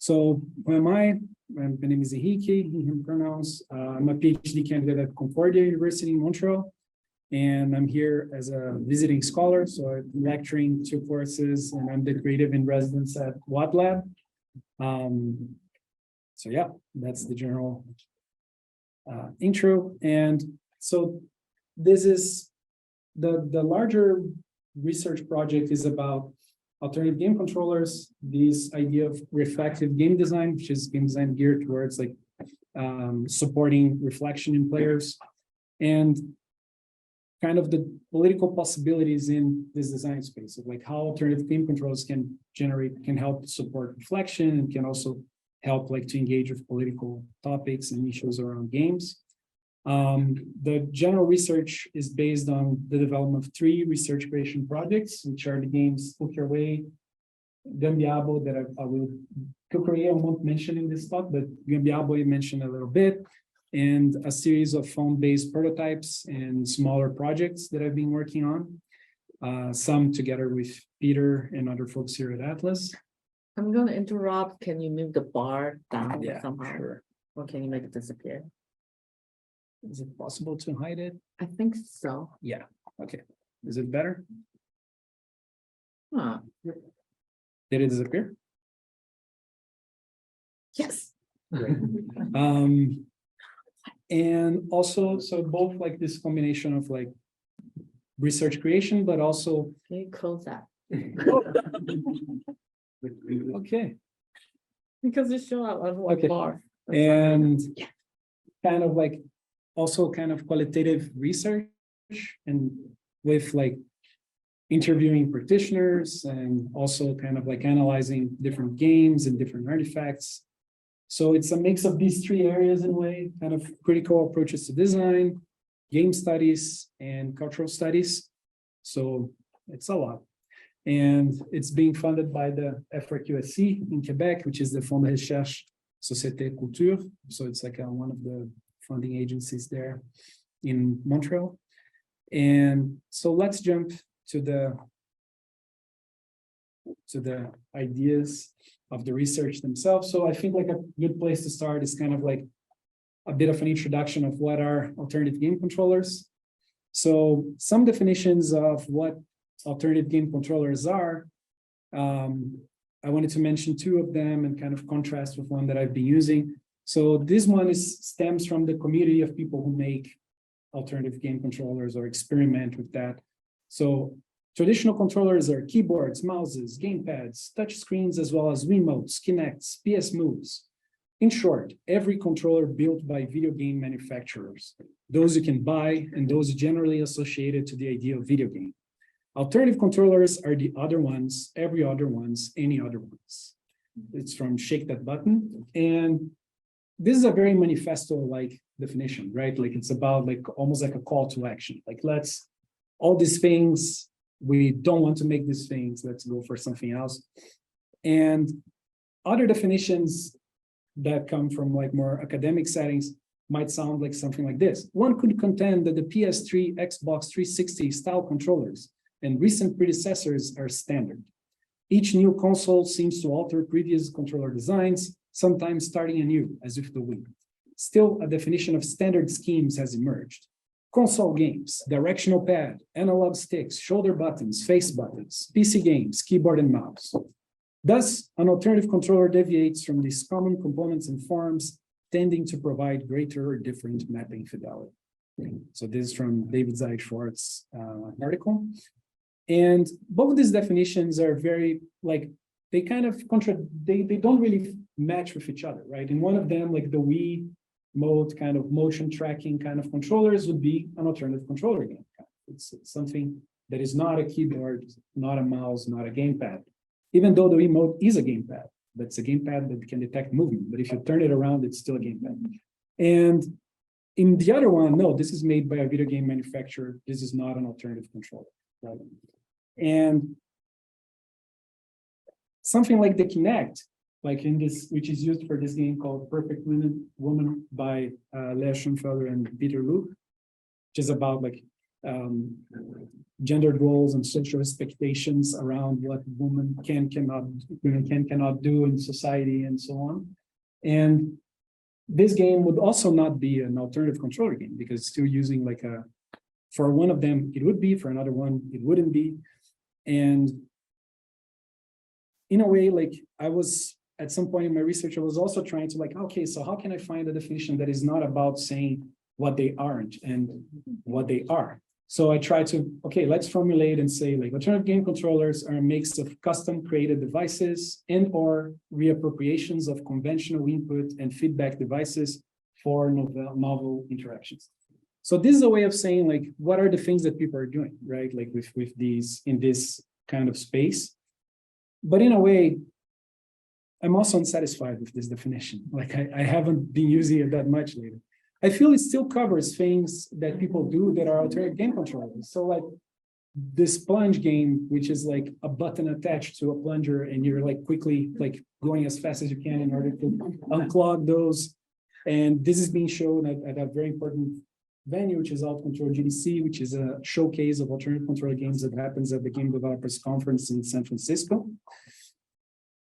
So who am I? My name is Henrique, he, him pronouns. I'm a PhD candidate at Concordia University in Montreal. And I'm here as a visiting scholar, so I'm lecturing 2 courses, and I'm the creative in residence at Watt Lab. So yeah, that's the general intro. And so this is the larger research project is about alternative game controllers, this idea of reflective game design, which is game design geared towards like supporting reflection in players, and kind of the political possibilities in this design space of like how alternative game controllers can help support reflection and can also help like to engage with political topics and issues around games. The general research is based on the development of 3 research creation projects, which are the games Hook Your Way, Gambiabo, that I will co-create, I won't mention in this talk, but Gambiabo I mentioned a little bit, and a series of phone-based prototypes and smaller projects that I've been working on, some together with Peter and other folks here at Atlas. I'm going to interrupt. Can you move the bar down somehow? Sure. Or can you make it disappear? Is it possible to hide it? I think so. Yeah, okay. Is it better? Huh. Did it disappear? Yes. Great. And also, so both like this combination of like research creation, but also. Can you close that? Okay. Because it showed up on one bar. And kind of like also kind of qualitative research and with like interviewing practitioners and also kind of like analyzing different games and different artifacts. So it's a mix of these 3 areas in a way, kind of critical approaches to design, game studies, and cultural studies. So it's a lot. And it's being funded by the FRQSC in Quebec, which is the Fonds de Recherche Société Culture. So it's like one of the funding agencies there in Montreal. And so let's jump to the ideas of the research themselves. So I think like a good place to start is kind of like a bit of an introduction of what are alternative game controllers. So some definitions of what alternative game controllers are. I wanted to mention 2 of them and kind of contrast with one that I've been using. So this one stems from the community of people who make alternative game controllers or experiment with that. So traditional controllers are keyboards, mouses, gamepads, touch screens, as well as Wiimotes, Kinects, PS Moves. In short, every controller built by video game manufacturers, those you can buy and those generally associated to the idea of video game. Alternative controllers are the other ones, every other ones, any other ones. It's from Shake That Button. And this is a very manifesto-like definition, right? Like it's about like almost like a call to action. Like let's, all these things, we don't want to make these things, let's go for something else. And other definitions that come from like more academic settings might sound like something like this. One could contend that the PS3, Xbox 360 style controllers and recent predecessors are standard. Each new console seems to alter previous controller designs, sometimes starting anew, as with the Wii. Still, a definition of standard schemes has emerged. Console games, directional pad, analog sticks, shoulder buttons, face buttons, PC games, keyboard and mouse. Thus, an alternative controller deviates from these common components and forms, tending to provide greater or different mapping fidelity. So this is from David Zeig-Schwartz's article. And both of these definitions are very, like, they kind of they don't really match with each other, right? In one of them, like the Wii mode kind of motion tracking kind of controllers would be an alternative controller game. It's something that is not a keyboard, not a mouse, not a gamepad. Even though the Wii mode is a gamepad, that's a gamepad that can detect movement. But if you turn it around, it's still a gamepad. And in the other one, no, this is made by a video game manufacturer. This is not an alternative controller. Right? And something like the Kinect, like in this, which is used for this game called Perfect Woman by Lea Schoenfelder and Peter Luke, which is about like gendered roles and social expectations around what women cannot do in society and so on. And this game would also not be an alternative controller game because it's still using like for one of them, it would be, for another one, it wouldn't be. And in a way, like I was, at some point in my research, I was also trying to like, okay, so how can I find a definition that is not about saying what they aren't and what they are? So I try to, okay, let's formulate and say like alternative game controllers are a mix of custom created devices and or reappropriations of conventional input and feedback devices for novel interactions. So this is a way of saying like, what are the things that people are doing, right? Like with these, in this kind of space. But in a way, I'm also unsatisfied with this definition. Like I haven't been using it that much lately. I feel it still covers things that people do that are alternative game controllers. So like this plunge game, which is like a button attached to a plunger and you're like quickly like going as fast as you can in order to unclog those. And this is being shown at a very important venue, which is Altctrl GDC, which is a showcase of alternative controller games that happens at the Game Developers Conference in San Francisco.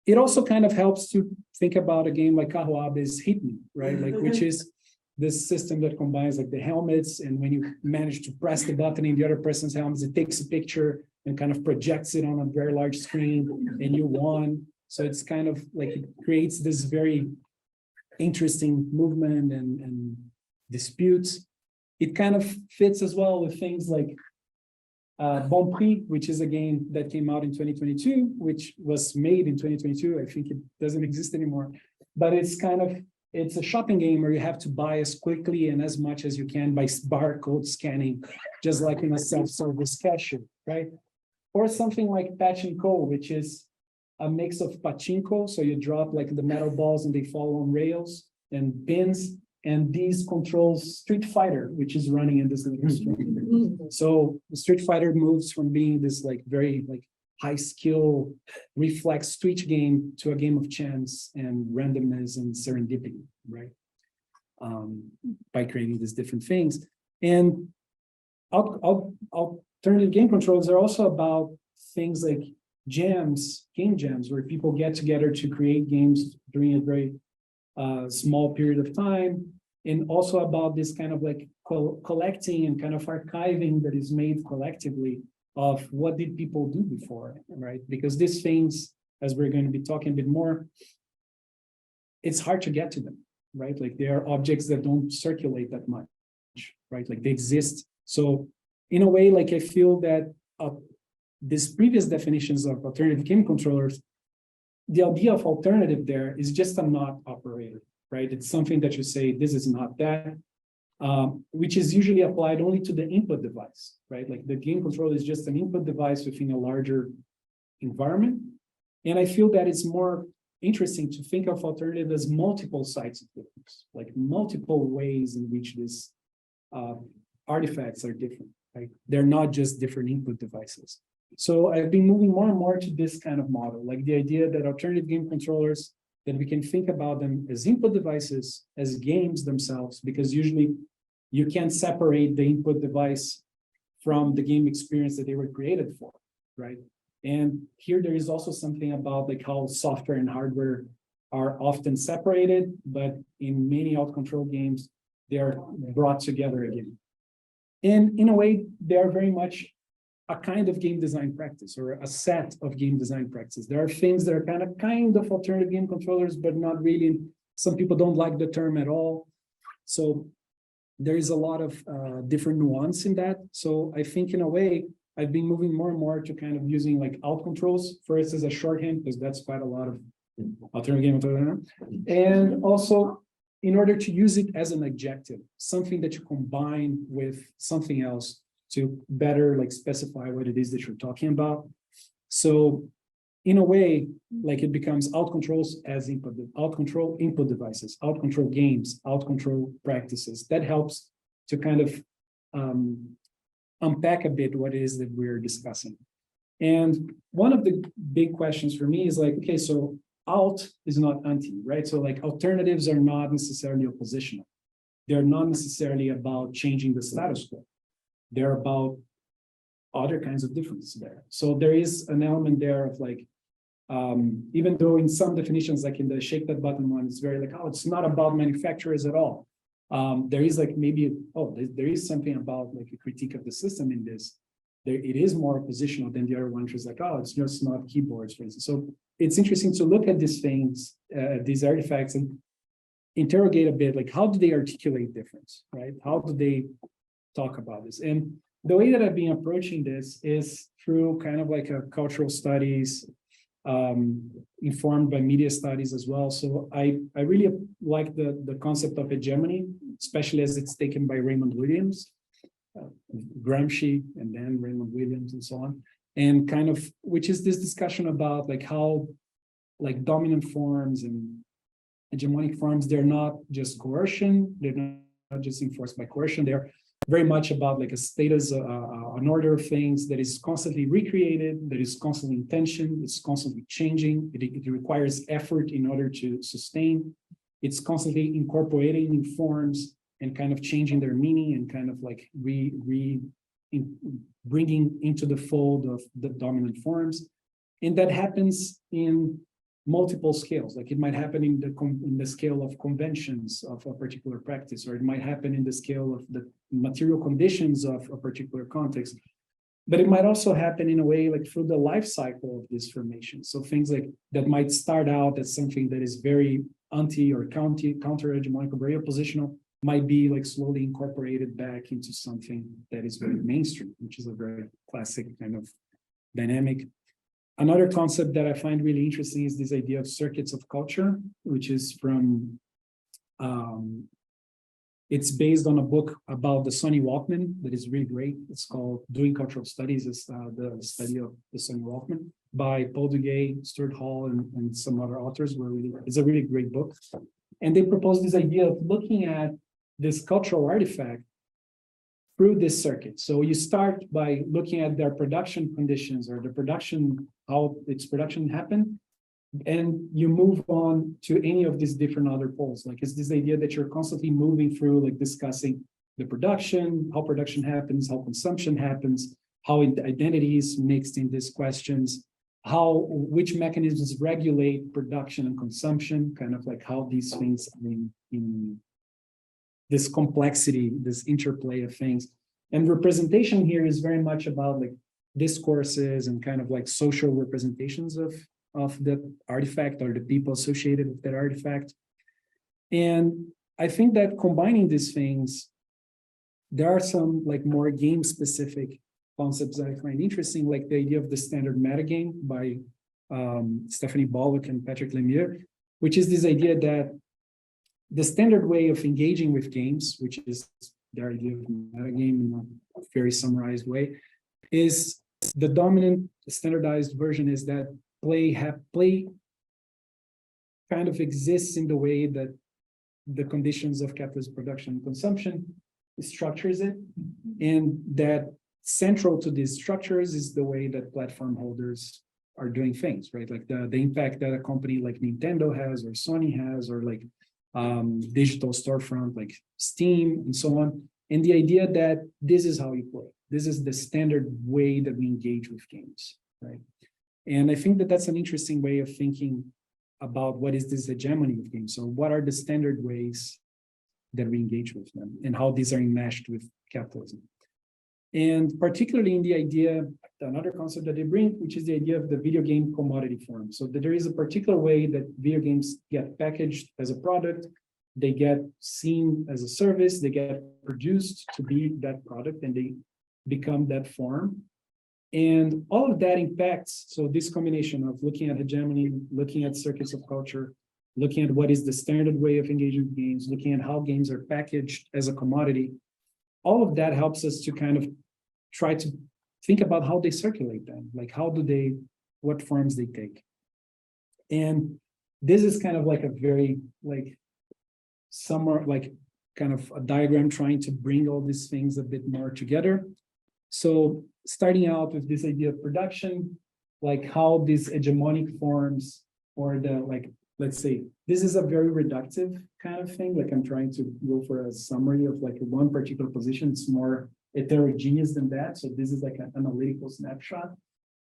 It also kind of helps to think about a game like Kahoabe's Hitman, right? Like, which is this system that combines like the helmets, and when you manage to press the button in the other person's helmets, it takes a picture and kind of projects it on a very large screen, and you won. So it's kind of like it creates this very interesting movement and disputes. It kind of fits as well with things like Bon Prix, which is a game that came out in 2022, which was made in 2022. I think it doesn't exist anymore, but it's a shopping game where you have to buy as quickly and as much as you can by barcode scanning, just like in a self-service cashier, right? Or something like Pachinko, which is a mix of pachinko. So you drop like the metal balls and they fall on rails and pins. And these controls Street Fighter, which is running in this little screen. So the Street Fighter moves from being this like very like high skill reflex switch game to a game of chance and randomness and serendipity, right? By creating these different things. And alternative game controls are also about things like jams, game jams, where people get together to create games during a very small period of time, and also about this kind of like collecting and kind of archiving that is made collectively of what did people do before, right? Because these things, as we're going to be talking a bit more, it's hard to get to them, right? Like they are objects that don't circulate that much, right? Like they exist. So in a way, like I feel that these previous definitions of alternative game controllers, the idea of alternative there is just a not operator, right? It's something that you say, this is not that, which is usually applied only to the input device, right? Like the game controller is just an input device within a larger environment. And I feel that it's more interesting to think of alternative as multiple sites of difference, like multiple ways in which these artifacts are different, right? They're not just different input devices. So I've been moving more and more to this kind of model, like the idea that alternative game controllers, that we can think about them as input devices, as games themselves, because usually you can't separate the input device from the game experience that they were created for, right? And here there is also something about like how software and hardware are often separated, but in many Altctrl games, they are brought together again. And in a way, they are very much a kind of game design practice or a set of game design practices. There are things that are kind of alternative game controllers, but not really. Some people don't like the term at all. So there is a lot of different nuance in that. So I think in a way, I've been moving more and more to kind of using like Altctrls first as a shorthand, because that's quite a lot of alternative game controller. And also in order to use it as an adjective, something that you combine with something else to better like specify what it is that you're talking about. So in a way, like it becomes Altctrls as input, Altctrl input devices, Altctrl games, Altctrl practices. That helps to kind of unpack a bit what it is that we're discussing. And one of the big questions for me is like, okay, so alt is not anti, right? So like alternatives are not necessarily oppositional. They're not necessarily about changing the status quo. they're about other kinds of differences there. So there is an element there of like, even though in some definitions, like in the shake that button one, it's very like, oh, it's not about manufacturers at all. There is like maybe, oh, there is something about like a critique of the system in this. It is more positional than the other one, which is like, oh, it's just not keyboards, for instance. So it's interesting to look at these things, these artifacts, and interrogate a bit, like how do they articulate difference, right? How do they talk about this? And the way that I've been approaching this is through kind of like a cultural studies, informed by media studies as well. So I really like the concept of hegemony, especially as it's taken by Raymond Williams, Gramsci, and then Raymond Williams and so on. And kind of, which is this discussion about like how like dominant forms and hegemonic forms, they're not just coercion, they're not just enforced by coercion, they're very much about like a status, an order of things that is constantly recreated, that is constantly in tension, it's constantly changing, it requires effort in order to sustain, it's constantly incorporating new forms and kind of changing their meaning and kind of like bringing into the fold of the dominant forms. And that happens in multiple scales. Like it might happen in the scale of conventions of a particular practice, or it might happen in the scale of the material conditions of a particular context. But it might also happen in a way like through the life cycle of this formation. So things like that might start out as something that is very anti or counter hegemonic or very oppositional, might be like slowly incorporated back into something that is very mainstream, which is a very classic kind of dynamic. Another concept that I find really interesting is this idea of circuits of culture, which is from, it's based on a book about the Sony Walkman that is really great. It's called Doing Cultural Studies. It's the study of the Sony Walkman by Paul Duguay, Stuart Hall, and some other authors. It's a really great book. And they propose this idea of looking at this cultural artifact through this circuit. So you start by looking at their production conditions or the production, how its production happened, and you move on to any of these different other poles. Like it's this idea that you're constantly moving through, like discussing the production, how production happens, how consumption happens, how identity is mixed in these questions, which mechanisms regulate production and consumption, kind of like how these things in this complexity, this interplay of things. And representation here is very much about like discourses and kind of like social representations of the artifact or the people associated with that artifact. And I think that combining these things, there are some like more game specific concepts that I find interesting, like the idea of the standard metagame by Stephanie Bollock and Patrick Lemieux, which is this idea that the standard way of engaging with games, which is their idea of metagame in a very summarized way, is the dominant standardized version is that play kind of exists in the way that the conditions of capitalist production and consumption structures it, and that central to these structures is the way that platform holders are doing things, right? Like the impact that a company like Nintendo has or Sony has, or like digital storefront like Steam and so on. And the idea that this is how you play. This is the standard way that we engage with games, right? And I think that that's an interesting way of thinking about what is this hegemony of games. So what are the standard ways that we engage with them and how these are enmeshed with capitalism? And particularly in the idea, another concept that they bring, which is the idea of the video game commodity form. So that there is a particular way that video games get packaged as a product, they get seen as a service, they get produced to be that product, and they become that form. And all of that impacts, so this combination of looking at hegemony, looking at circuits of culture, looking at what is the standard way of engaging with games, looking at how games are packaged as a commodity, all of that helps us to kind of try to think about how they circulate them, like what forms they take. And this is kind of like a very kind of a diagram trying to bring all these things a bit more together. So starting out with this idea of production, like how these hegemonic forms or let's say, this is a very reductive kind of thing. Like I'm trying to go for a summary of like one particular position. It's more heterogeneous than that. So this is like an analytical snapshot.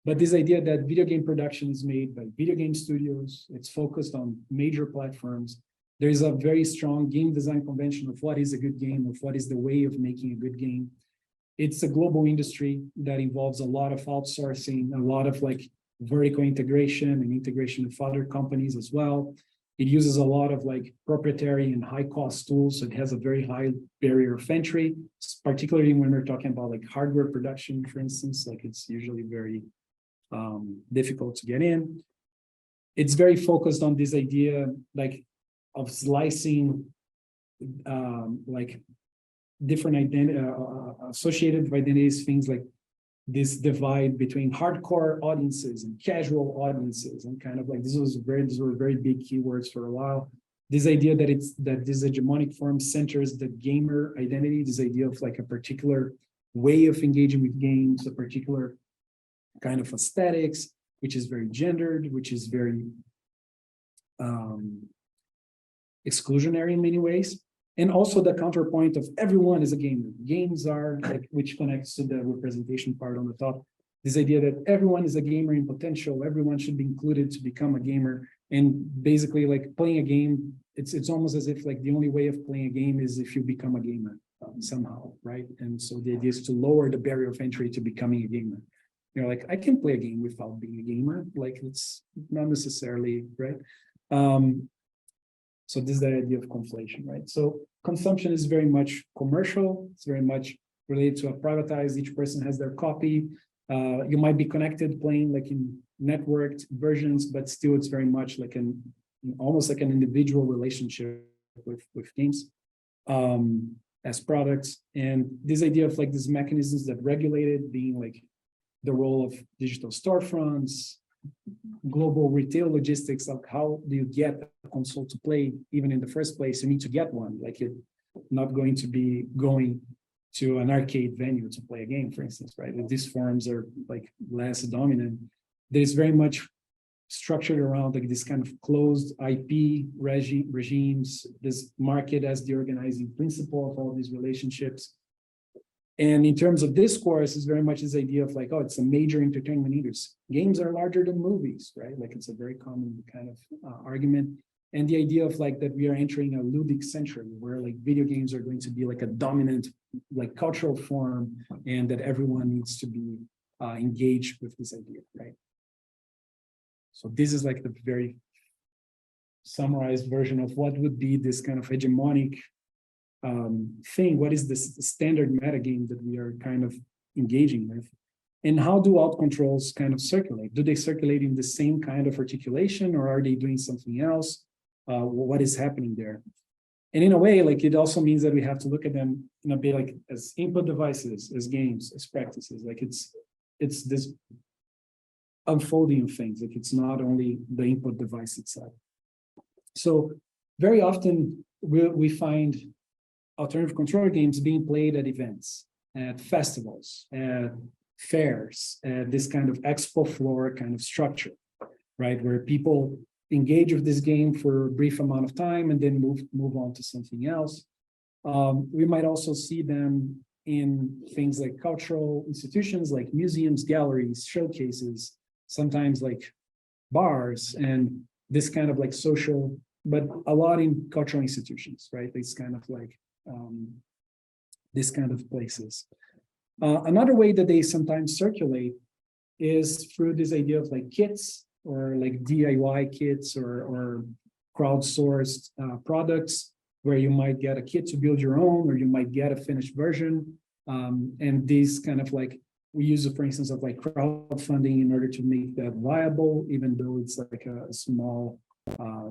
But this idea that video game production is made by video game studios, it's focused on major platforms. There is a very strong game design convention of what is a good game, of what is the way of making a good game. It's a global industry that involves a lot of outsourcing, a lot of like vertical integration and integration with other companies as well. It uses a lot of like proprietary and high cost tools. So it has a very high barrier of entry, particularly when we're talking about like hardware production, for instance, like it's usually very difficult to get in. It's very focused on this idea like of slicing like different identity associated with identities, things like this divide between hardcore audiences and casual audiences, and kind of like these were very big keywords for a while. This idea that this hegemonic form centers the gamer identity, this idea of like a particular way of engaging with games, a particular kind of aesthetics, which is very gendered, which is very exclusionary in many ways. And also the counterpoint of everyone is a gamer. Games are like, which connects to the representation part on the top. This idea that everyone is a gamer in potential, everyone should be included to become a gamer. And basically like playing a game, it's almost as if like the only way of playing a game is if you become a gamer somehow, right? And so the idea is to lower the barrier of entry to becoming a gamer. You know, like I can play a game without being a gamer, like it's not necessarily, right? So this is the idea of conflation, right? So consumption is very much commercial. It's very much related to a privatized, each person has their copy. You might be connected playing like in networked versions, but still it's very much like almost like an individual relationship with games as products. And this idea of like these mechanisms that regulate it being like the role of digital storefronts, global retail logistics, like how do you get a console to play even in the first place? You need to get one, like you're not going to be going to an arcade venue to play a game, for instance, right? If these forms are like less dominant, there's very much structured around like this kind of closed IP regimes, this market as the organizing principle of all these relationships. And in terms of discourse, is very much this idea of like, oh, it's a major entertainment industry. Games are larger than movies, right? Like it's a very common kind of argument. And the idea of like that we are entering a ludic century where like video games are going to be like a dominant like cultural form, and that everyone needs to be engaged with this idea, right? So this is like the very summarized version of what would be this kind of hegemonic thing. What is this standard metagame that we are kind of engaging with? And how do altctrls kind of circulate? Do they circulate in the same kind of articulation, or are they doing something else? What is happening there? And in a way, like it also means that we have to look at them in a bit like as input devices, as games, as practices. Like it's this unfolding of things. Like it's not only the input device itself. So very often we find alternative controller games being played at events, at festivals, at fairs, at this kind of expo floor kind of structure, right? Where people engage with this game for a brief amount of time and then move on to something else. We might also see them in things like cultural institutions, like museums, galleries, showcases, sometimes like bars, and this kind of like social, but a lot in cultural institutions, right? It's kind of like this kind of places. Another way that they sometimes circulate is through this idea of like kits, or like DIY kits, or crowdsourced products, where you might get a kit to build your own, or you might get a finished version. And these kind of like, we use it, for instance, of like crowdfunding in order to make that viable, even though it's like a small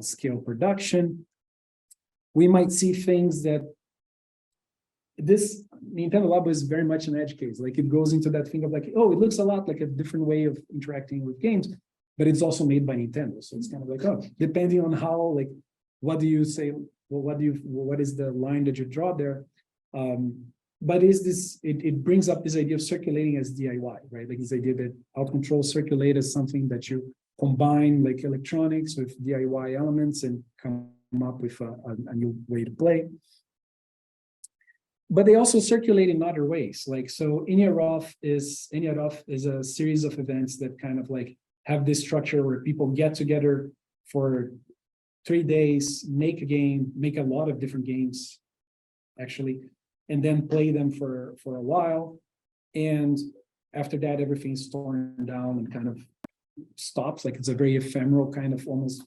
scale production. We might see things that this Nintendo Labo is very much an edge case. Like it goes into that thing of like, oh, it looks a lot like a different way of interacting with games, but it's also made by Nintendo. So it's kind of like, oh, depending on how, like, what do you say? Well, what is the line that you draw there? But is this, it brings up this idea of circulating as DIY, right? Like this idea that altctrls circulate as something that you combine like electronics with DIY elements and come up with a new way to play. but they also circulate in other ways. Like, so Inyaroth is a series of events that kind of like have this structure where people get together for 3 days, make a game, make a lot of different games, actually, and then play them for a while. And after that, everything's torn down and kind of stops. Like, it's a very ephemeral kind of almost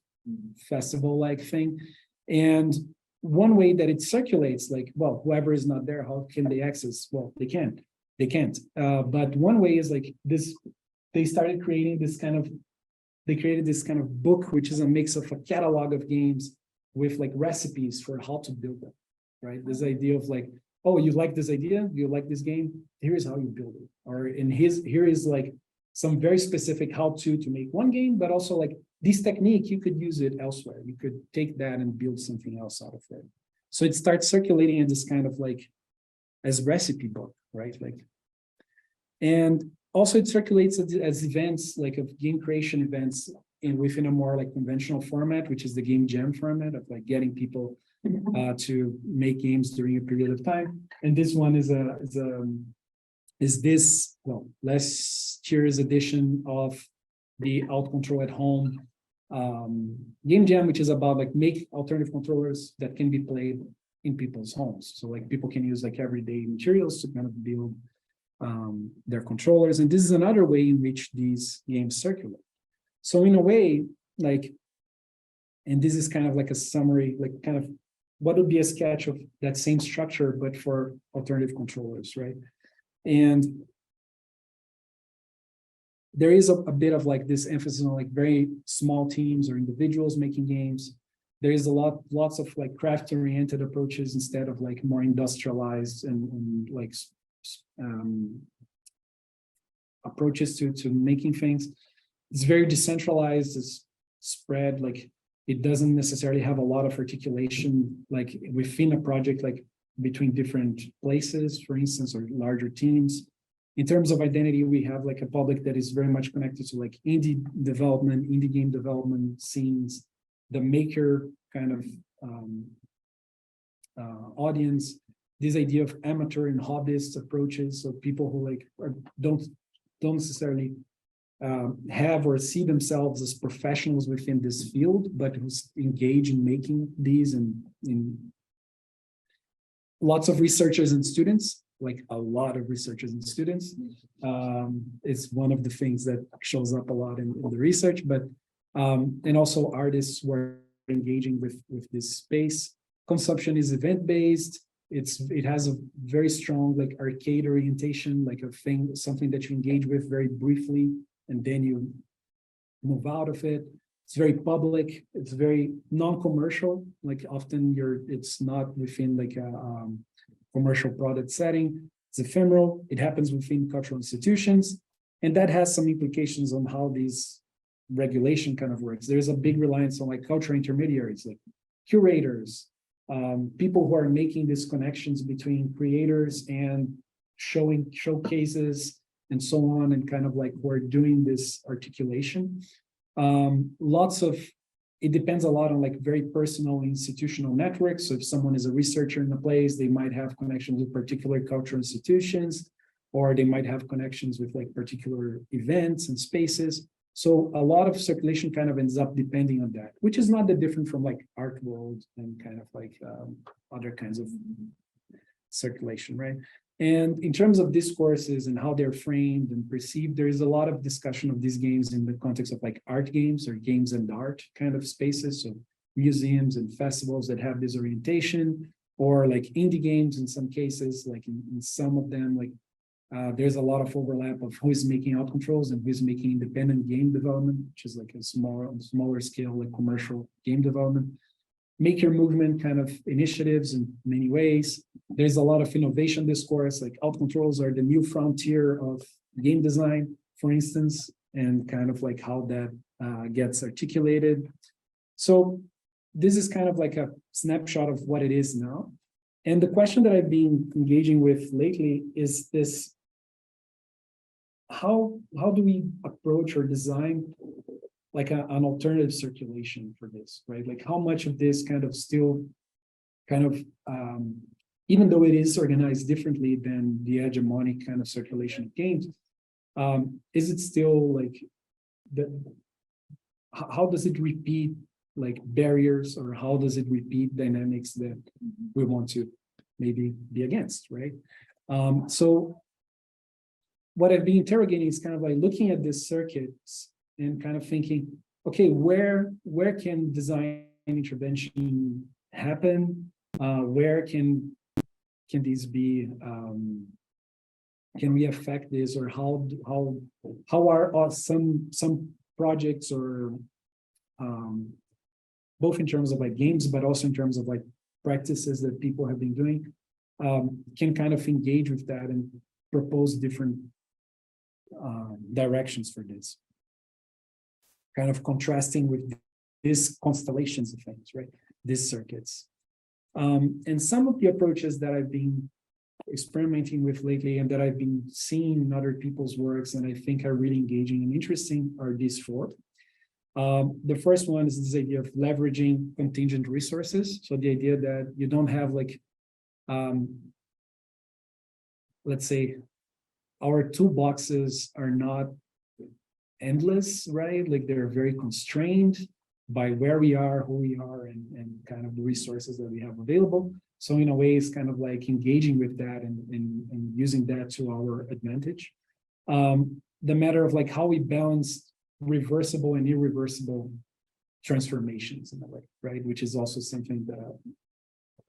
festival-like thing. And one way that it circulates, like, well, whoever is not there, how can they access? Well, they can't. But one way is like this, they started creating this kind of, they created this kind of book, which is a mix of a catalog of games with like recipes for how to build them, right? This idea of like, oh, you like this idea? You like this game? Here's how you build it. Or here is like some very specific how to make one game, but also like this technique, you could use it elsewhere. You could take that and build something else out of it. So it starts circulating in this kind of like as recipe book, right? Like, and also it circulates as events, like of game creation events within a more like conventional format, which is the game jam format of like getting people to make games during a period of time. And this one is this, well, last year's edition of the Altctrl at home game jam, which is about like make alternative controllers that can be played in people's homes. So like people can use like everyday materials to kind of build their controllers. And this is another way in which these games circulate. So in a way, like, and this is kind of like a summary, like kind of what would be a sketch of that same structure, but for alternative controllers, right? And there is a bit of like this emphasis on like very small teams or individuals making games. There is lots of like craft-oriented approaches instead of like more industrialized and like approaches to making things. It's very decentralized, it's spread, like it doesn't necessarily have a lot of articulation like within a project, like between different places, for instance, or larger teams. In terms of identity, we have like a public that is very much connected to like indie development, indie game development scenes, the maker kind of audience, this idea of amateur and hobbyist approaches. So people who like don't necessarily have or see themselves as professionals within this field, but who engage in making these and in lots of researchers and students, like a lot of researchers and students. It's one of the things that shows up a lot in the research, but and also artists who are engaging with this space. Consumption is event-based. It has a very strong like arcade orientation, like a thing, something that you engage with very briefly, and then you move out of it. It's very public. It's very non-commercial. Like often it's not within like a commercial product setting. It's ephemeral. It happens within cultural institutions, and that has some implications on how these regulation kind of works. There's a big reliance on like cultural intermediaries, like curators, people who are making these connections between creators and showcases and so on, and kind of like who are doing this articulation. It depends a lot on like very personal institutional networks. So if someone is a researcher in a place, they might have connections with particular cultural institutions, or they might have connections with like particular events and spaces. So a lot of circulation kind of ends up depending on that, which is not that different from like art world and kind of like other kinds of circulation, right? And in terms of discourses and how they're framed and perceived, there is a lot of discussion of these games in the context of like art games or games and art kind of spaces. So museums and festivals that have this orientation, or like indie games in some cases, like in some of them, like there's a lot of overlap of who is making Altctrls and who is making independent game development, which is like a smaller scale, like commercial game development. Maker movement kind of initiatives in many ways. There's a lot of innovation discourse, like Altctrls are the new frontier of game design, for instance, and kind of like how that gets articulated. So this is kind of like a snapshot of what it is now. And the question that I've been engaging with lately is this: how do we approach or design like an alternative circulation for this, right? Like how much of this kind of still kind of even though it is organized differently than the hegemonic kind of circulation of games, is it still like how does it repeat like barriers, or how does it repeat dynamics that we want to maybe be against, right? So what I've been interrogating is kind of like looking at these circuits and kind of thinking, okay, where can design intervention happen? Where can these be? Can we affect this, or how are some projects, or both in terms of like games, but also in terms of like practices that people have been doing, can kind of engage with that and propose different directions for this, kind of contrasting with these constellations of things, right? These circuits. And some of the approaches that I've been experimenting with lately and that I've been seeing in other people's works and I think are really engaging and interesting are these four. The first one is this idea of leveraging contingent resources. So the idea that you don't have like, let's say, our toolboxes are not endless, right? Like they're very constrained by where we are, who we are, and kind of the resources that we have available. So in a way, it's kind of like engaging with that and using that to our advantage. The matter of like how we balance reversible and irreversible transformations in a way, right? Which is also something that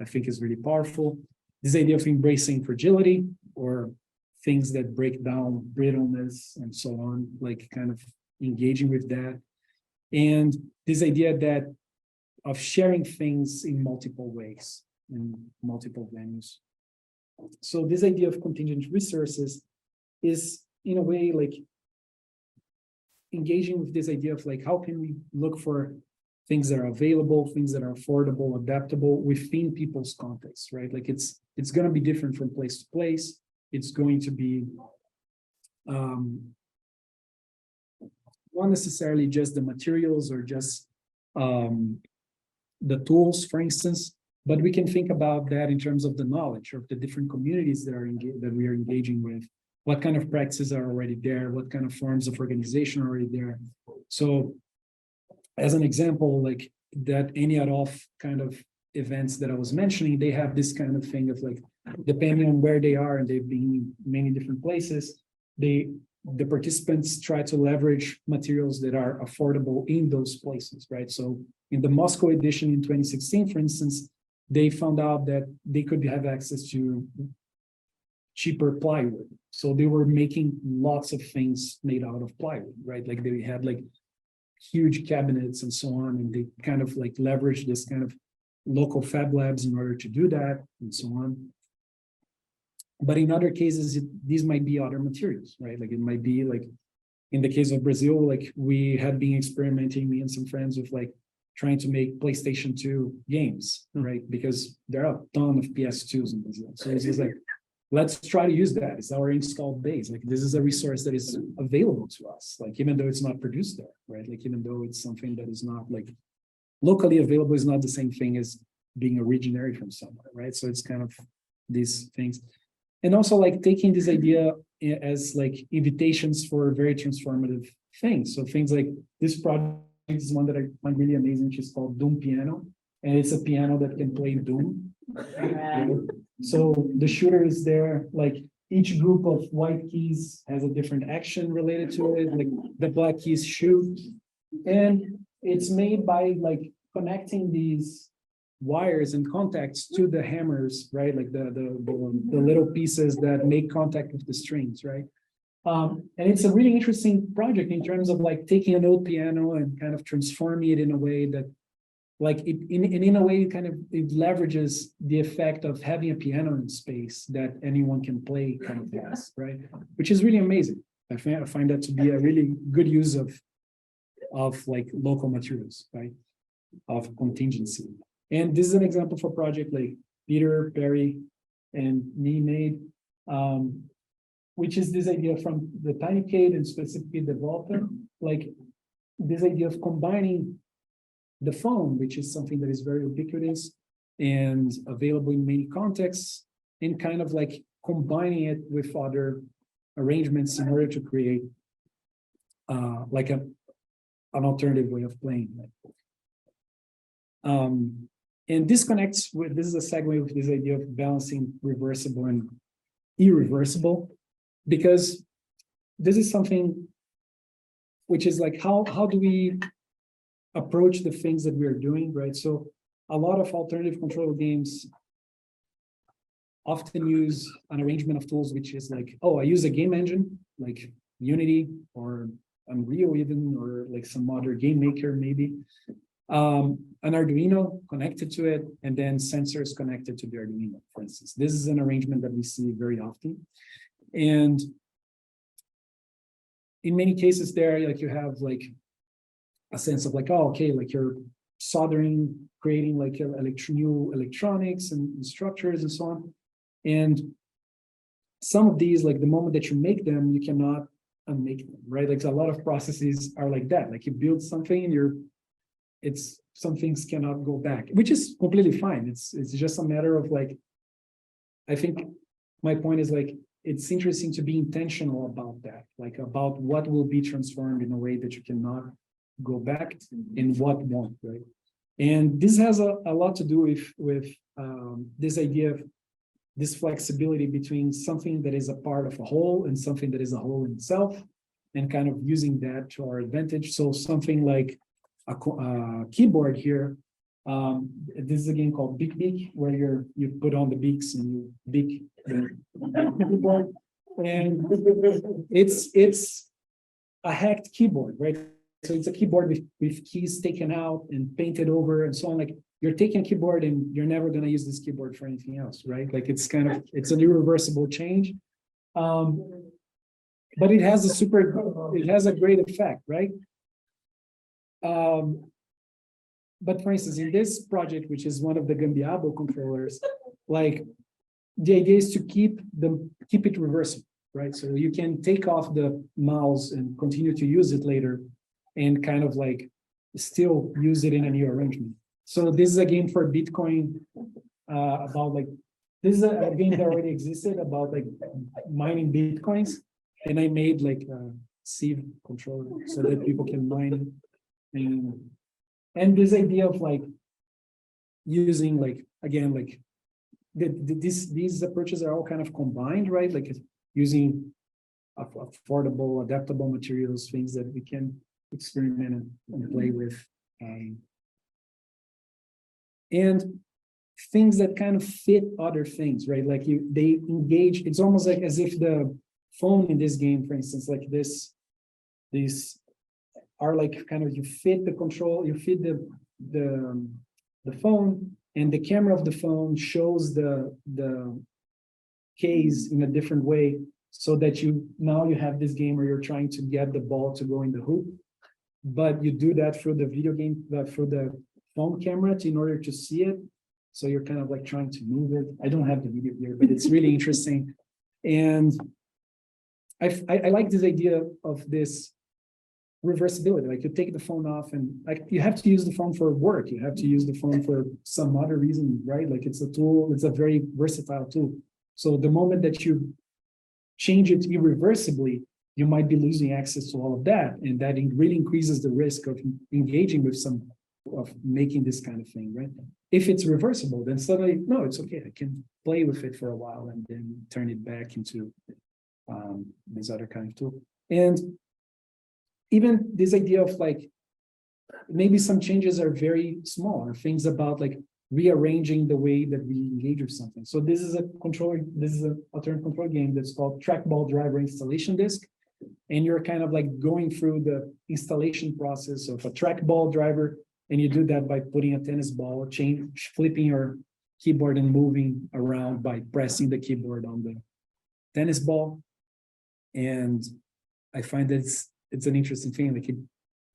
I think is really powerful. This idea of embracing fragility, or things that break down, brittleness, and so on, like kind of engaging with that. And this idea that of sharing things in multiple ways, in multiple venues. So this idea of contingent resources is in a way like engaging with this idea of like, how can we look for things that are available, things that are affordable, adaptable within people's context, right? Like it's going to be different from place to place. It's going to be not necessarily just the materials or just the tools, for instance, but we can think about that in terms of the knowledge of the different communities that we are engaging with. What kind of practices are already there? What kind of forms of organization are already there? So, as an example, like that any of kind of events that I was mentioning, they have this kind of thing of like, depending on where they are, and they've been in many different places, the participants try to leverage materials that are affordable in those places, right? So in the Moscow edition in 2016, for instance, they found out that they could have access to cheaper plywood. So they were making lots of things made out of plywood, right? Like they had like huge cabinets and so on, and they kind of like leveraged this kind of local fab labs in order to do that and so on. But in other cases, these might be other materials, right? Like it might be like, in the case of Brazil, like we had been experimenting, me and some friends, with like trying to make PlayStation 2 games, right? Because there are a ton of PS2s in Brazil. So it's just like, let's try to use that. It's our installed base. Like this is a resource that is available to us, like even though it's not produced there, right? Like even though it's something that is not like locally available, is not the same thing as being originary from somewhere, right? So it's kind of these things. And also like taking this idea as like invitations for very transformative things. So things like this project is one that I find really amazing, which is called Doom Piano. And it's a piano that can play Doom. So the shooter is there, like each group of white keys has a different action related to it, like the black keys shoot. And it's made by like connecting these wires and contacts to the hammers, right? Like the little pieces that make contact with the strings, right? And it's a really interesting project in terms of like taking an old piano and kind of transforming it in a way that, like in a way, it leverages the effect of having a piano in space that anyone can play, kind of has, right? Which is really amazing. I find that to be a really good use of like local materials, right? Of contingency. And this is an example for a project like Peter, Perry, and me made, which is this idea from the TinyCade and specifically the Volta, like this idea of combining the phone, which is something that is very ubiquitous, and available in many contexts, and kind of like combining it with other arrangements in order to create like an alternative way of playing. And this connects with, this is a segue with this idea of balancing reversible and irreversible, because this is something which is like, how do we approach the things that we are doing, right? So a lot of alternative control games often use an arrangement of tools, which is like, oh, I use a game engine, like Unity or Unreal even, or like some other game maker maybe. An Arduino connected to it, and then sensors connected to the Arduino, for instance. This is an arrangement that we see very often. And in many cases there, like you have like a sense of like, oh, okay, like you're soldering, creating like new electronics and structures and so on. And some of these, like the moment that you make them, you cannot unmake them, right? Like a lot of processes are like that. Like you build something and some things cannot go back, which is completely fine. It's just a matter of like, I think my point is like, it's interesting to be intentional about that, like about what will be transformed in a way that you cannot go back and what won't, right? And this has a lot to do with this idea of this flexibility between something that is a part of a whole and something that is a whole in itself, and kind of using that to our advantage. So something like a keyboard here, this is a game called Beak Beak, where you put on the beaks and you beak the keyboard, and it's a hacked keyboard, right? So it's a keyboard with keys taken out and painted over and so on. Like you're taking a keyboard and you're never going to use this keyboard for anything else, right? Like it's an irreversible change. But it has a great effect, right? But for instance, in this project, which is one of the Gambiabo controllers, like the idea is to keep it reversible, right? So you can take off the mouse and continue to use it later, and kind of like still use it in a new arrangement. So this is a game for Bitcoin about like, this is a game that already existed about like mining Bitcoins. And I made like a sieve controller so that people can mine. And this idea of like using like, again, like these approaches are all kind of combined, right? Like using affordable, adaptable materials, things that we can experiment and play with, and things that kind of fit other things, right? Like they engage. It's almost like as if the phone in this game, for instance, like these are like kind of, you fit the control, you fit the phone, and the camera of the phone shows the case in a different way, so that now you have this game where you're trying to get the ball to go in the hoop. But you do that through the video game, through the phone camera in order to see it. So you're kind of like trying to move it. I don't have the video here, but it's really interesting. And I like this idea of this reversibility. Like you take the phone off, and like you have to use the phone for work. You have to use the phone for some other reason, right? Like it's a tool, it's a very versatile tool. So the moment that you change it irreversibly, you might be losing access to all of that. And that really increases the risk of engaging with of making this kind of thing, right? If it's reversible, then suddenly, no, it's okay. I can play with it for a while and then turn it back into this other kind of tool. And even this idea of like, maybe some changes are very small, or things about like rearranging the way that we engage with something. So this is an alternative control game that's called Trackball Driver Installation Disk. And you're kind of like going through the installation process of a trackball driver. And you do that by putting a tennis ball, flipping your keyboard and moving around by pressing the keyboard on the tennis ball. And I find that it's an interesting thing. Like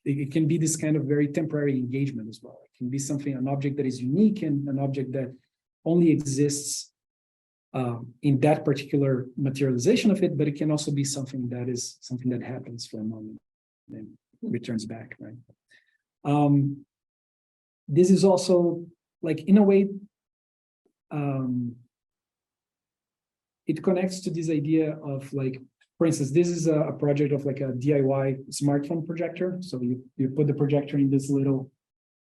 it can be this kind of very temporary engagement as well. It can be an object that is unique, and an object that only exists in that particular materialization of it, but it can also be something that happens for a moment and returns back, right? This is also like, in a way, it connects to this idea of like, for instance, this is a project of like a DIY smartphone projector. So you put the projector in this little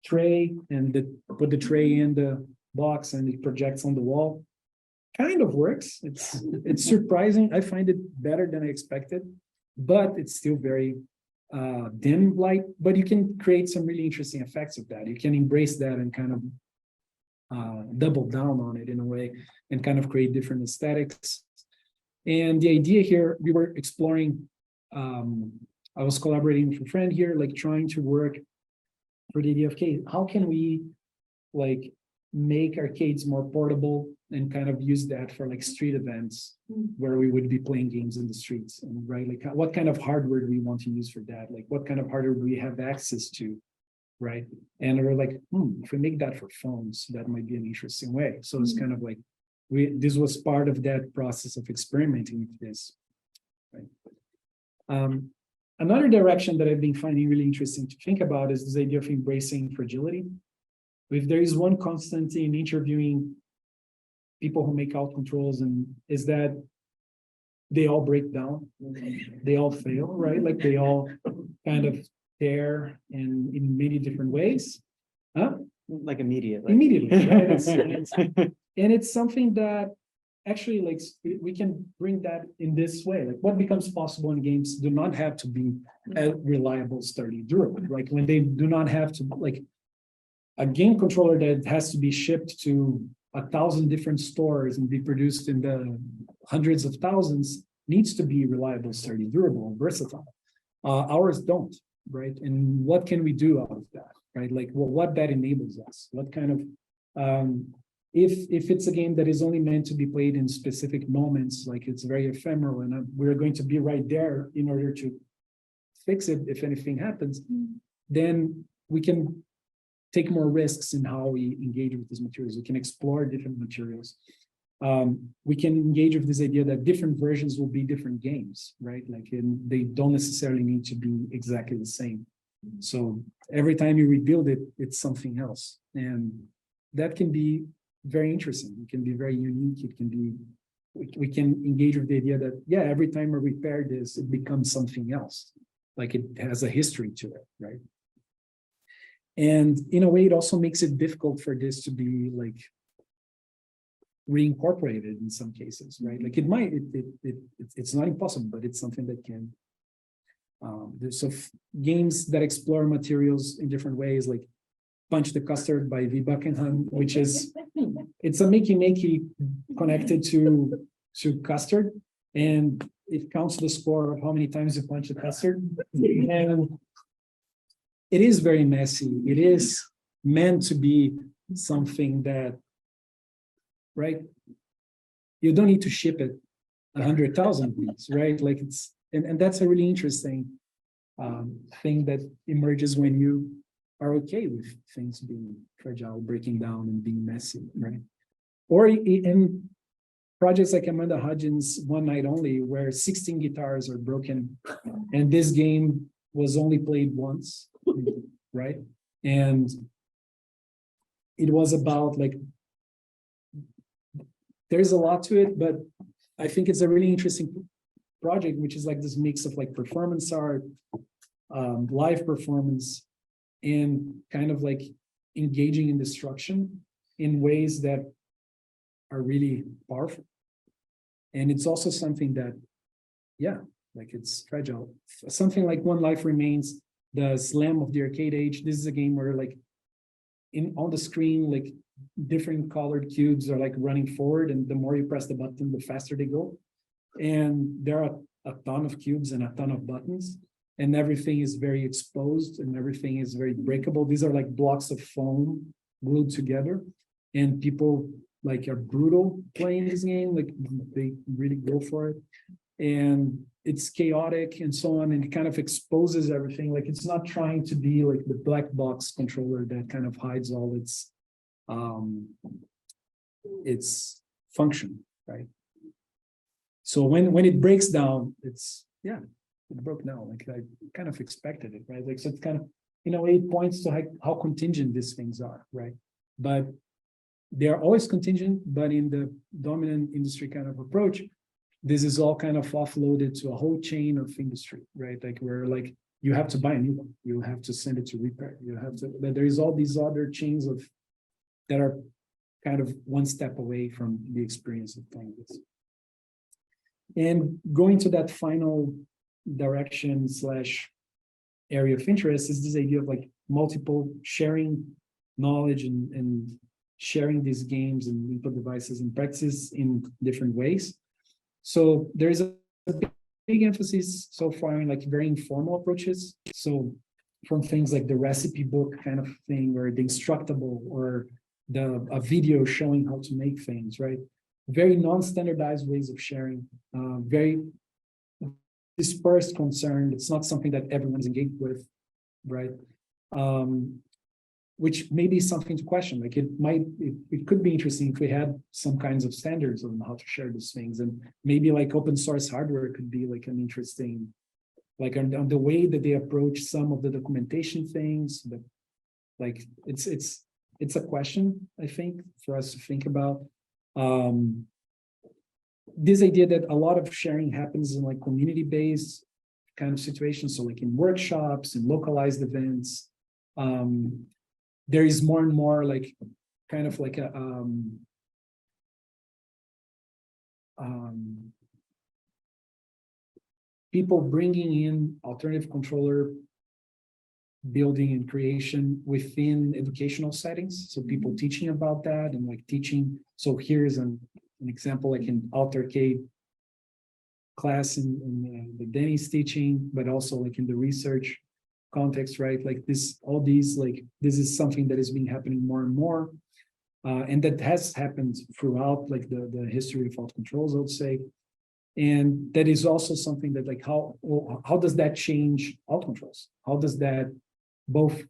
tray and put the tray in the box and it projects on the wall. Kind of works. It's surprising. I find it better than I expected, but it's still very dim light. But you can create some really interesting effects of that. You can embrace that and kind of double down on it in a way and kind of create different aesthetics. And the idea here, we were exploring, I was collaborating with a friend here, like trying to work for the idea of, okay, how can we like make arcades more portable and kind of use that for like street events where we would be playing games in the streets, and right, like what kind of hardware do we want to use for that? Like what kind of hardware do we have access to, right? And we're like, if we make that for phones, that might be an interesting way. So it's kind of like, this was part of that process of experimenting with this, right? Another direction that I've been finding really interesting to think about is this idea of embracing fragility. If there is one constant in interviewing people who make Altctrls, and is that they all break down, they all fail, right? Like they all kind of tear and in many different ways. Huh? Like immediately. Immediately, right? And it's something that actually, like, we can bring that in this way. Like, what becomes possible in games do not have to be reliable, sturdy, durable. Like when they do not have to, like, a game controller that has to be shipped to 1,000 different stores and be produced in the hundreds of thousands needs to be reliable, sturdy, durable, and versatile. Ours don't, right? And what can we do out of that, right? Like, well, what that enables us? What kind of if it's a game that is only meant to be played in specific moments, like it's very ephemeral, and we're going to be right there in order to fix it if anything happens, then we can take more risks in how we engage with these materials. We can explore different materials. We can engage with this idea that different versions will be different games, right? Like, they don't necessarily need to be exactly the same. So every time you rebuild it, it's something else. And that can be very interesting. It can be very unique. It can be, we can engage with the idea that, yeah, every time we repair this, it becomes something else. Like it has a history to it, right? And in a way, it also makes it difficult for this to be like reincorporated in some cases, right? Like it might, it's not impossible, but it's something that can. There's games that explore materials in different ways, like Punch the Custard by V. Buckingham, which is, it's a makey connected to custard, and it counts the score of how many times you punch the custard. And it is very messy. It is meant to be something that, right? You don't need to ship it 100,000 beats, right? Like it's, and that's a really interesting thing that emerges when you are okay with things being fragile, breaking down, and being messy, right? Or in projects like Amanda Hudgens' One Night Only, where 16 guitars are broken, and this game was only played once, right? And it was about, like, there's a lot to it, but I think it's a really interesting project, which is like this mix of like performance art, live performance, and kind of like engaging in destruction in ways that are really powerful. And it's also something that, yeah, like it's fragile. Something like One Life Remains, the slam of the arcade age. This is a game where, like, on the screen, like different colored cubes are like running forward, and the more you press the button, the faster they go. And there are a ton of cubes and a ton of buttons, and everything is very exposed and everything is very breakable. These are like blocks of foam glued together, and people like are brutal playing this game. Like they really go for it, and it's chaotic and so on, and it kind of exposes everything. Like it's not trying to be like the black box controller that kind of hides all its function, right? So when it breaks down, it's, yeah, it broke down. Like I kind of expected it, right? Like, so it's kind of, in a way, it points to how contingent these things are, right? But they are always contingent, but in the dominant industry kind of approach, this is all kind of offloaded to a whole chain of industry, right? Like where like you have to buy a new one, you have to send it to repair, you have to, but there is all these other chains of that are kind of one step away from the experience of playing this. And going to that final direction / area of interest is this idea of like multiple sharing knowledge and sharing these games and input devices and practices in different ways. So there is a big emphasis so far in like very informal approaches. So from things like the recipe book kind of thing, or the instructable, or a video showing how to make things, right? Very non-standardized ways of sharing, very dispersed concern. It's not something that everyone's engaged with, right? Which may be something to question. Like it could be interesting if we had some kinds of standards on how to share these things, and maybe like open source hardware could be like an interesting, like on the way that they approach some of the documentation things. But like it's a question, I think, for us to think about. This idea that a lot of sharing happens in like community-based kind of situations, so like in workshops and localized events. There is more and more like kind of like a people bringing in alternative controller building and creation within educational settings. So people teaching about that and like teaching. So here's an example, like in altercade class in the Denny's teaching, but also like in the research context, right? Like this, all these, like this is something that has been happening more and more. And that has happened throughout like the history of Altctrls, I would say. And that is also something that like, how does that change Altctrls? How does that both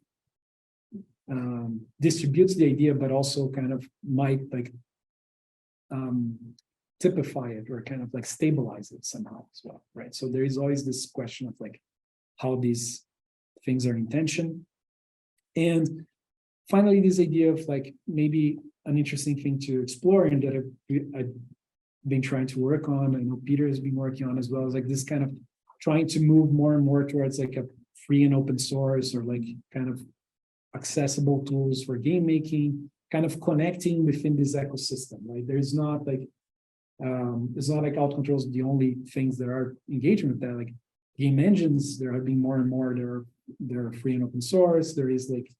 distributes the idea, but also kind of might like typify it or kind of like stabilize it somehow as well, right? So there is always this question of like how these things are in tension. And finally, this idea of like maybe an interesting thing to explore and that I've been trying to work on, I know Peter has been working on as well, is like this kind of trying to move more and more towards like a free and open source or like kind of accessible tools for game making, kind of connecting within this ecosystem, right? There's not like, it's not like Altctrls the only things that are engaging with that. Like game engines, there have been more and more, they're free and open source. There is like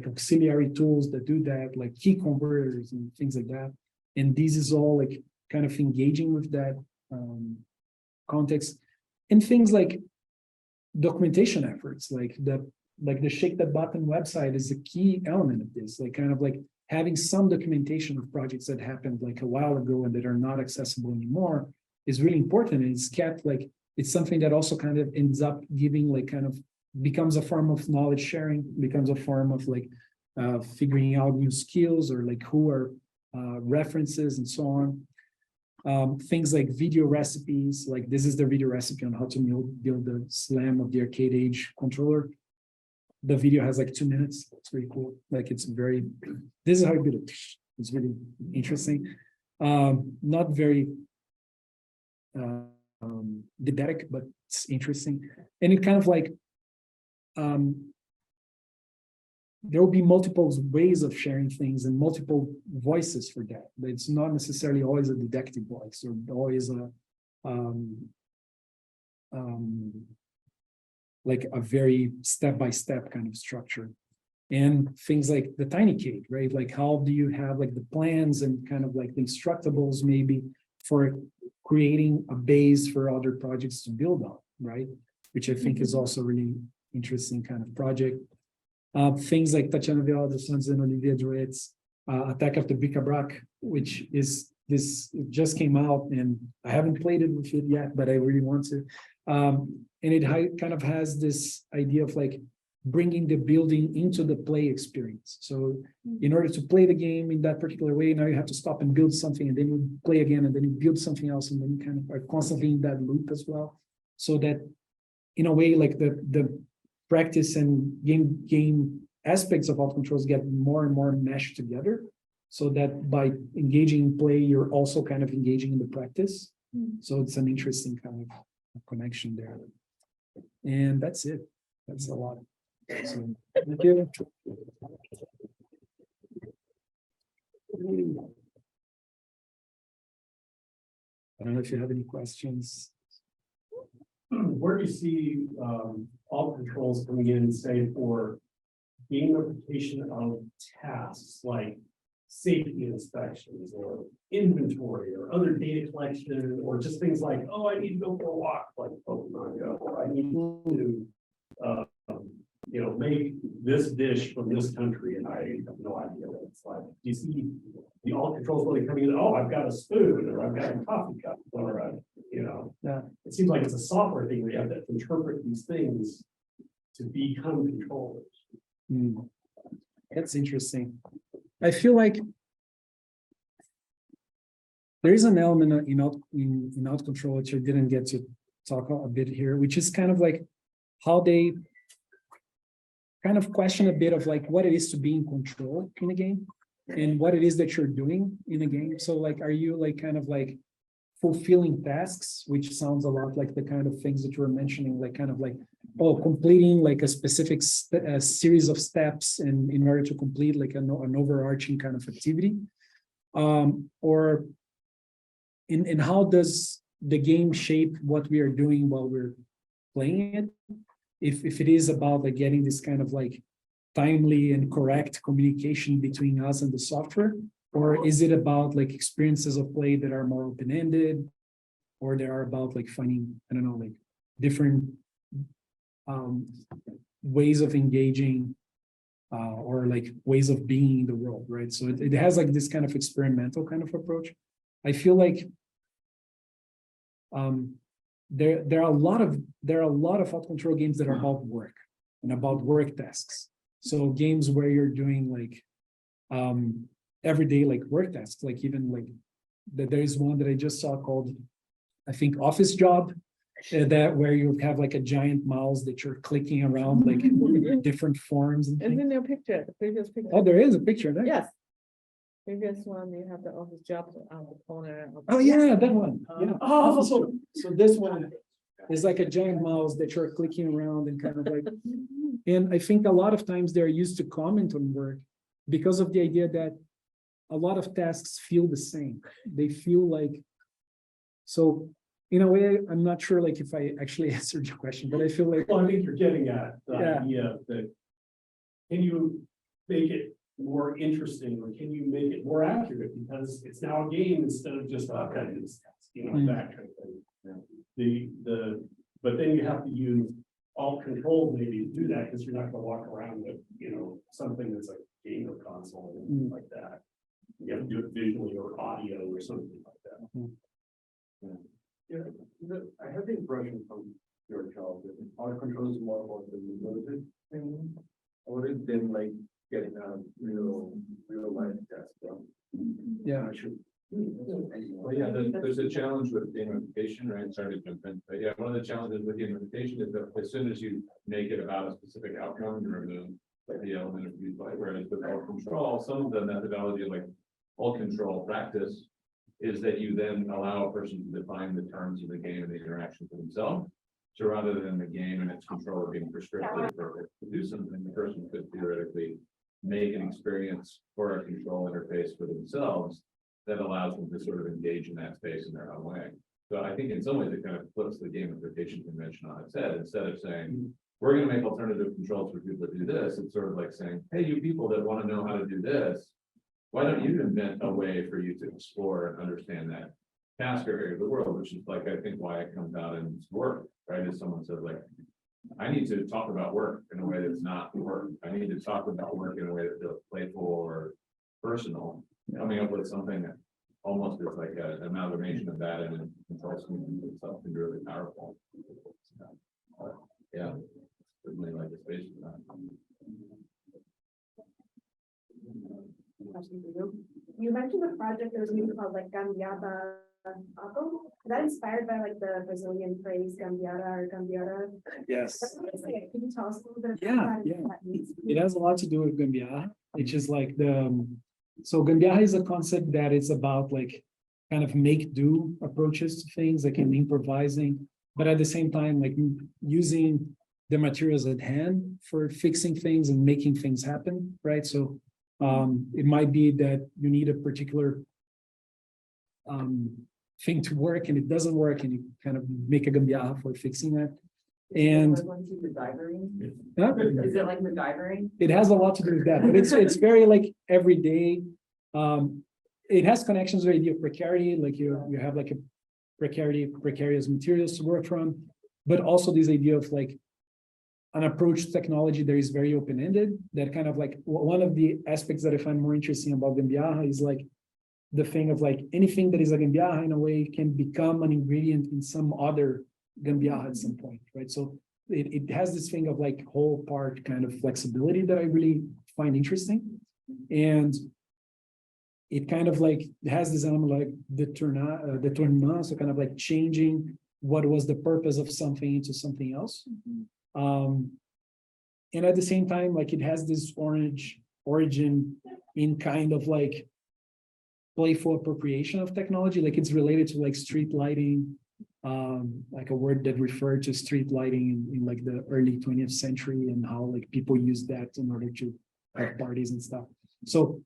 auxiliary tools that do that, like key converters and things like that. And this is all like kind of engaging with that context. And things like documentation efforts, like the Shake That Button website is a key element of this, like kind of like having some documentation of projects that happened like a while ago and that are not accessible anymore is really important. And it's kept like, it's something that also kind of ends up giving like kind of becomes a form of knowledge sharing, becomes a form of like figuring out new skills or like who are references and so on. Things like video recipes, like this is the video recipe on how to build the SLAM of the arcade age controller. The video has like 2 minutes. It's really cool. Like it's very, this is how you build it. It's really interesting. Not very didactic, but it's interesting. And it kind of like, there will be multiple ways of sharing things and multiple voices for that. But it's not necessarily always a didactic voice or always a like a very step-by-step kind of structure. And things like the TinyCade, right? Like how do you have like the plans and kind of like the instructables maybe for creating a base for other projects to build on, right? Which I think is also really interesting kind of project. Things like Tatiana Viola dos Santos and Olivia Druet's Attack of the Bric-a-Brac, which is this, it just came out and I haven't played it with it yet, but I really want to. And it kind of has this idea of like bringing the building into the play experience. So in order to play the game in that particular way, now you have to stop and build something and then you play again and then you build something else and then you kind of are constantly in that loop as well. So that in a way, like the practice and game aspects of Altctrls get more and more meshed together. so that by engaging in play, you're also kind of engaging in the practice. So it's an interesting kind of connection there. And that's it. That's a lot. So, thank you. I don't know if you have any questions. Where do you see all controls coming in, say, for gamification of tasks like safety inspections or inventory or other data collection, or just things like, oh, I need to go for a walk like Pokemon Go, or I need to make this dish from this country and I have no idea what it's like. Do you see the all controls really coming in? Oh, I've got a spoon, or I've got a coffee cup, or Yeah. it seems like it's a software thing where you have to interpret these things to become controllers. That's interesting. I feel like there is an element in out control which I didn't get to talk a bit here, which is kind of like how they kind of question a bit of like what it is to be in control in a game and what it is that you're doing in a game. So like, are you like kind of like fulfilling tasks, which sounds a lot like the kind of things that you were mentioning, like kind of like, oh, completing like a specific series of steps and in order to complete like an overarching kind of activity, or in how does the game shape what we are doing while we're playing it? If it is about like getting this kind of like timely and correct communication between us and the software, or is it about like experiences of play that are more open-ended, or they are about like finding, I don't know, like different ways of engaging or like ways of being in the world, right? So it has like this kind of experimental kind of approach. I feel like there are a lot of out control games that are about work and about work tasks. So games where you're doing like everyday like work tasks, like even like there is one that I just saw called, I think, Office Job, that where you have like a giant mouse that you're clicking around like different forms and And things. then your picture, the previous picture. Oh, there is a picture there. Yes. Previous one, you have the office job on the corner. Oh yeah, that one. Yeah. Oh, so this one is like a giant mouse that you're clicking around and kind of like, and I think a lot of times they're used to comment on work because of the idea that a lot of tasks feel the same. They feel like, so in a way, I'm not sure like if I actually answered your question, but I feel like, Well, I think you're getting at the Yeah. idea that can you make it more interesting, or can you make it more accurate because it's now a game instead of just that kind of task, that kind of thing. But then you have to use alt control maybe to do that because you're not going to walk around with something that's like game or console or anything like that. You have to do it visually or audio or something like that. I have the impression from your child that alt control is more about the limited thing, or it's been like getting a real life test done. yeah. Well, yeah, there's a challenge with gamification, right? Sorry to jump in, but yeah, one of the challenges with gamification is that as soon as you make it about a specific outcome, you remove like the element of replay, whereas with alt control, some of the methodology like alt control practice is that you then allow a person to define the terms of the game and the interaction for themselves. So rather than the game and its controller being prescriptive to do something, the person could theoretically make an experience or a control interface for themselves that allows them to sort of engage in that space in their own way. So I think in some ways it kind of flips the gamification convention on its head. Instead of saying, we're going to make alternative controls for people to do this, it's sort of like saying, hey, you people that want to know how to do this, why don't you invent a way for you to explore and understand that task area of the world, which is like, I think why it comes out in work, right? As someone said, like, I need to talk about work in a way that's not work. I need to talk about work in a way that feels playful or personal. Coming up with something that almost is like an amalgamation of that and then control scheme itself can be really powerful. Yeah, certainly like a space for that. You mentioned the project that was maybe called like Gambiata Algo. Is that inspired by like the Brazilian phrase Gambiata or Gambiata? Yes. Can you tell us a little bit Yeah, about yeah. that means? It has a lot to do with Gambiara, which is like So Gambiarra is a concept that is about like kind of make do approaches to things, like in improvising, but at the same time, like using the materials at hand for fixing things and making things happen, right? So it might be that you need a particular thing to work and it doesn't work, and you kind of make a Gambiarra for fixing that. And Is Huh? it like MacGyvering? It has a lot to do with that, but it's very like everyday. It has connections with the idea of precarity, like you have like a precarious materials to work from, but also this idea of like an approach to technology that is very open-ended. That kind of like one of the aspects that I find more interesting about Gambiarra is like the thing of like anything that is a Gambiarra in a way can become an ingredient in some other Gambiarra at some point, right? So it has this thing of like whole part kind of flexibility that I really find interesting. And it kind of like has this element like the tournament, so kind of like changing what was the purpose of something into something else. And at the same time, like it has this origin in kind of like playful appropriation of technology, like it's related to like street lighting, like a word that referred to street lighting in like the early 20th century, and how like people use that in order to have parties and stuff. So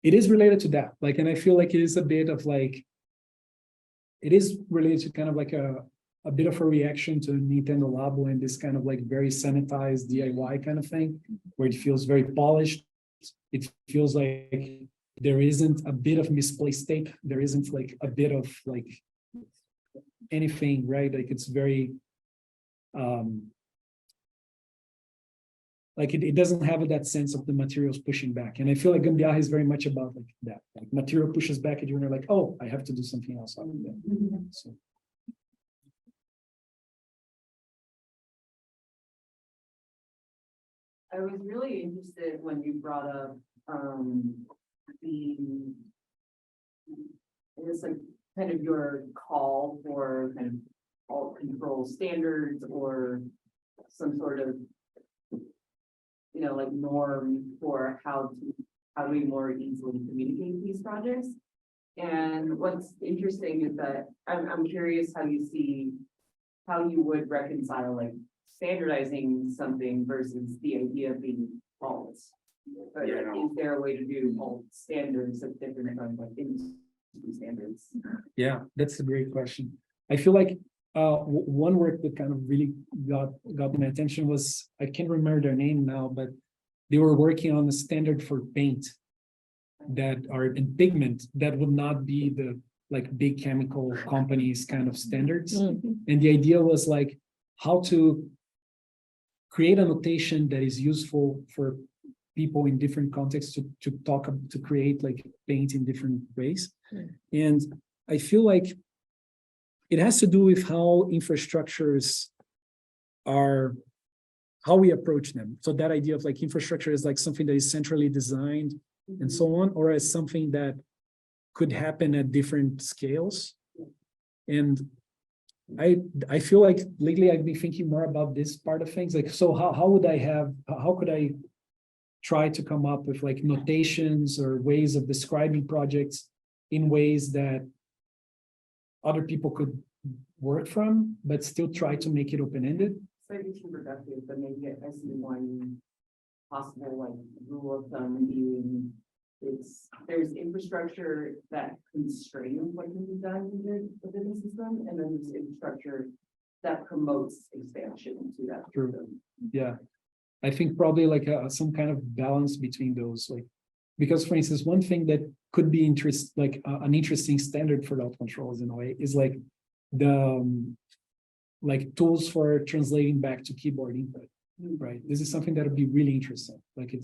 it is related to that, like, and I feel like it is a bit of like, it is related to kind of like a bit of a reaction to Nintendo Labo and this kind of like very sanitized DIY kind of thing, where it feels very polished. It feels like there isn't a bit of misplaced tape. There isn't like a bit of like anything, right? Like it's very, like it doesn't have that sense of the materials pushing back. And I feel like Gambiarra is very much about like that. Like material pushes back at you and you're like, oh, I have to do something else out of that. So. I was really interested when you brought up I guess like kind of your call for kind of alt control standards or some sort of like norm for how do we more easily communicate these projects. And what's interesting is that I'm curious how you would reconcile like standardizing something versus the idea of being alt. But is there a way to do alt standards of different kinds of industry standards? Yeah, that's a great question. I feel like one work that kind of really got my attention was, I can't remember their name now, but they were working on a standard for paint that are in pigment that would not be the like big chemical companies kind of standards. And the idea was like how to create a notation that is useful for people in different contexts to create like paint in different ways. And I feel like it has to do with how infrastructures are, how we approach them. So that idea of like infrastructure is like something that is centrally designed and so on, or as something that could happen at different scales. And I feel like lately I've been thinking more about this part of things. Like, so how could I try to come up with like notations or ways of describing projects in ways that other people could work from, but still try to make it open-ended? Slightly too productive, but maybe I see one possible like rule of thumb being there's infrastructure that constrains what can be done within the system, and then there's infrastructure that promotes expansion to that system. Yeah, I think probably like some kind of balance between those, like, because for instance, one thing that could be an interesting standard for Altctrls in a way is like the like tools for translating back to keyboard input, right? This is something that would be really interesting. Like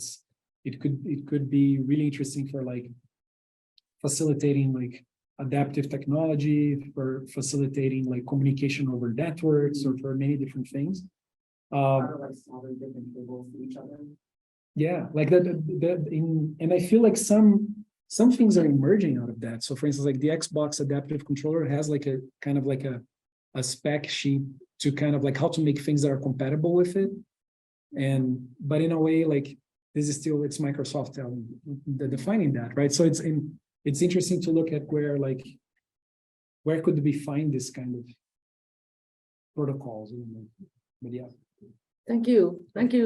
it could be really interesting for like facilitating like adaptive technology, for facilitating like communication over networks, or for many different things. How to like solve different tables to each other. Yeah, like and I feel like some things are emerging out of that. So for instance, like the Xbox adaptive controller has like a kind of like a spec sheet to kind of like how to make things that are compatible with it. But in a way, like this is still, it's Microsoft defining that, right? So it's interesting to look at where could we find this kind of protocols, but yeah. Thank you.